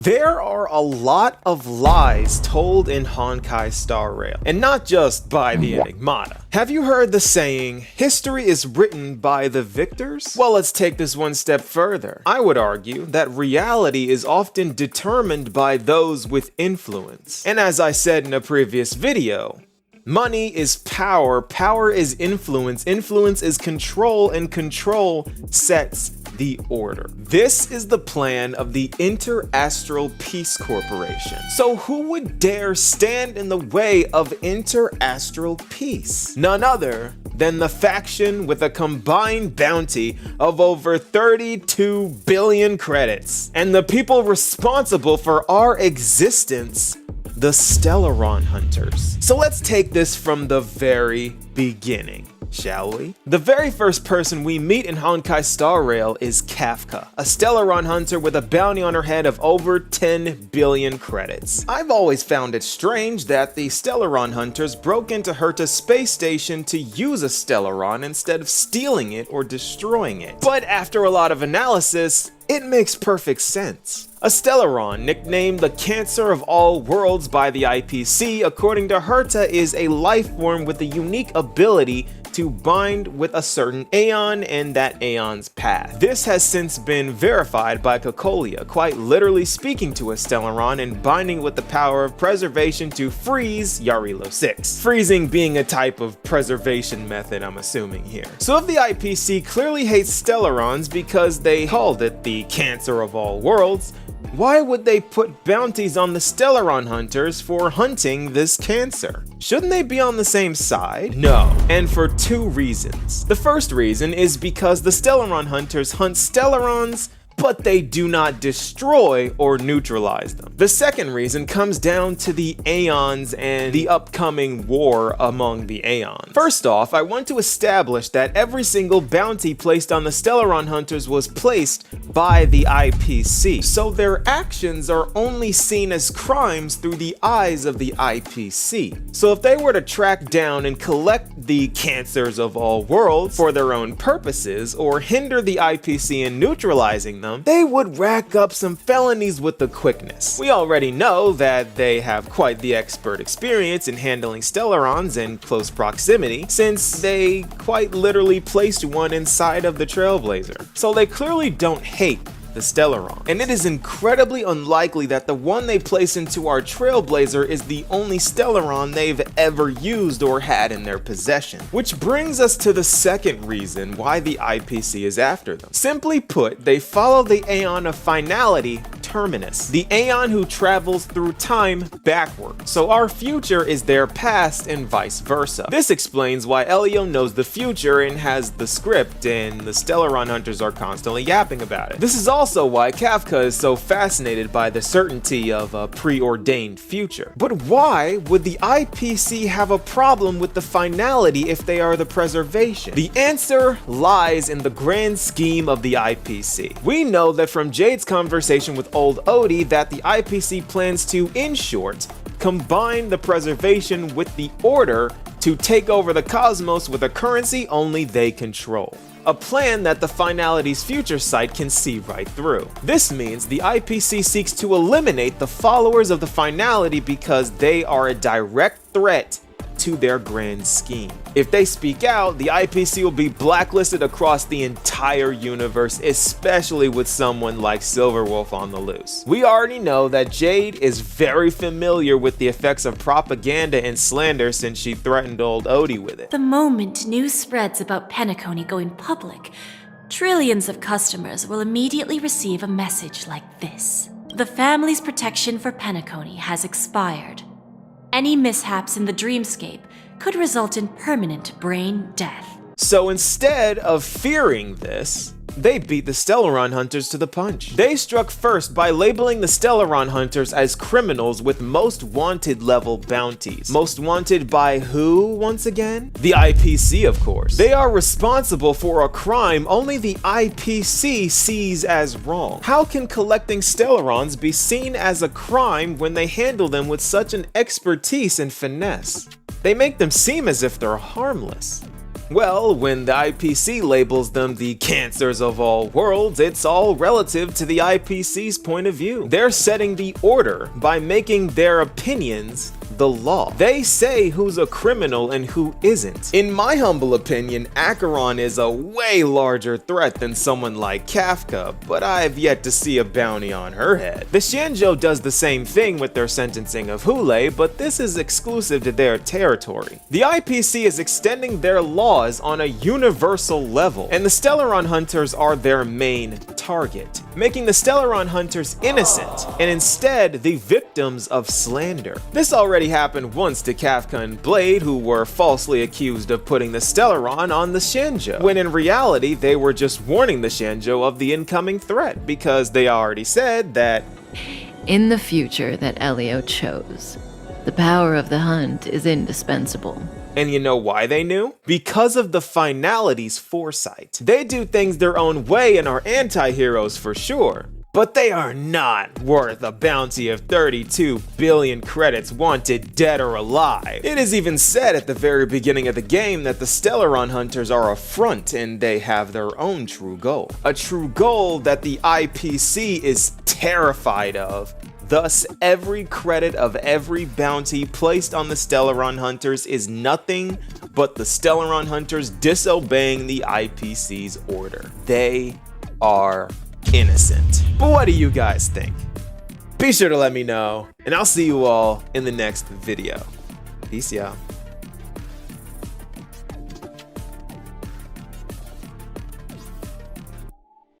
There are a lot of lies told in Honkai Star Rail, and not just by the Enigmata. Have you heard the saying, history is written by the victors? Well, let's take this one step further. I would argue that reality is often determined by those with influence. And as I said in a previous video, money is power, power is influence, influence is control, and control sets the order. This is the plan of the Inter-Astral Peace Corporation. So who would dare stand in the way of Inter-Astral Peace? None other than the faction with a combined bounty of over 32 billion credits. And the people responsible for our existence, the Stellaron Hunters. So let's take this from the very beginning, shall we? The very first person we meet in Honkai Star Rail is Kafka, a Stellaron hunter with a bounty on her head of over 10 billion credits. I've always found it strange that the Stellaron hunters broke into Herta's space station to use a Stellaron instead of stealing it or destroying it. But after a lot of analysis, it makes perfect sense. A Stellaron, nicknamed the Cancer of All Worlds by the IPC, according to Herta, is a life form with a unique ability to bind with a certain Aeon and that Aeon's path. This has since been verified by Cocolia, quite literally speaking to a Stellaron and binding with the power of preservation to freeze Yarilo 6. Freezing being a type of preservation method, I'm assuming here. So if the IPC clearly hates Stellarons because they called it the Cancer of All Worlds, why would they put bounties on the Stellaron hunters for hunting this cancer? Shouldn't they be on the same side? No, and for two reasons. The first reason is because the Stellaron hunters hunt Stellarons, but they do not destroy or neutralize them. The second reason comes down to the Aeons and the upcoming war among the Aeons. First off, I want to establish that every single bounty placed on the Stellaron hunters was placed by the IPC, so their actions are only seen as crimes through the eyes of the IPC. So if they were to track down and collect the Cancers of All Worlds for their own purposes, or hinder the IPC in neutralizing them, they would rack up some felonies with the quickness. We already know that they have quite the expert experience in handling Stellarons in close proximity, since they quite literally placed one inside of the Trailblazer. So they clearly don't hate the Stellaron. And it is incredibly unlikely that the one they place into our Trailblazer is the only Stellaron they've ever used or had in their possession. Which brings us to the second reason why the IPC is after them. Simply put, they follow the Aeon of Finality, Terminus, the Aeon who travels through time backward. So our future is their past and vice versa. This explains why Elio knows the future and has the script, and the Stellaron hunters are constantly yapping about it. This is also why Kafka is so fascinated by the certainty of a preordained future. But why would the IPC have a problem with the finality if they are the preservation? The answer lies in the grand scheme of the IPC. We know that from Jade's conversation with Old Odie that the IPC plans to, in short, combine the preservation with the order to take over the cosmos with a currency only they control. A plan that the Finality's future sight can see right through. This means the IPC seeks to eliminate the followers of the Finality because they are a direct threat to their grand scheme. If they speak out, the IPC will be blacklisted across the entire universe, especially with someone like Silverwolf on the loose. We already know that Jade is very familiar with the effects of propaganda and slander since she threatened Old Odie with it. The moment news spreads about Penacony going public, trillions of customers will immediately receive a message like this. The family's protection for Penacony has expired. Any mishaps in the dreamscape could result in permanent brain death. So instead of fearing this, they beat the Stellaron hunters to the punch. They struck first by labeling the Stellaron hunters as criminals with most wanted level bounties. Most wanted by who, once again? The IPC, of course. They are responsible for a crime only the IPC sees as wrong. How can collecting Stellarons be seen as a crime when they handle them with such an expertise and finesse? They make them seem as if they're harmless. Well, when the IPC labels them the cancers of all worlds, it's all relative to the IPC's point of view. They're setting the order by making their opinions the law. They say who's a criminal and who isn't. In my humble opinion, Acheron is a way larger threat than someone like Kafka, but I've yet to see a bounty on her head. The Shanzhou does the same thing with their sentencing of Hule, but this is exclusive to their territory. The IPC is extending their laws on a universal level, and the Stellaron hunters are their main target, making the Stellaron hunters innocent and instead the victims of slander. This already happened once to Kafka and Blade, who were falsely accused of putting the Stellaron on the Shanzhou, when in reality they were just warning the Shanzhou of the incoming threat because they already said that in the future that Elio chose, the power of the hunt is indispensable. And you know why they knew? Because of the Finality's foresight. They do things their own way and are anti-heroes for sure, but they are not worth a bounty of 32 billion credits wanted dead or alive. It is even said at the very beginning of the game that the Stellaron hunters are a front and they have their own true goal. A true goal that the IPC is terrified of. Thus, every credit of every bounty placed on the Stellaron hunters is nothing but the Stellaron hunters disobeying the IPC's order. They are innocent. But what do you guys think? Be sure to let me know, and I'll see you all in the next video. Peace, y'all.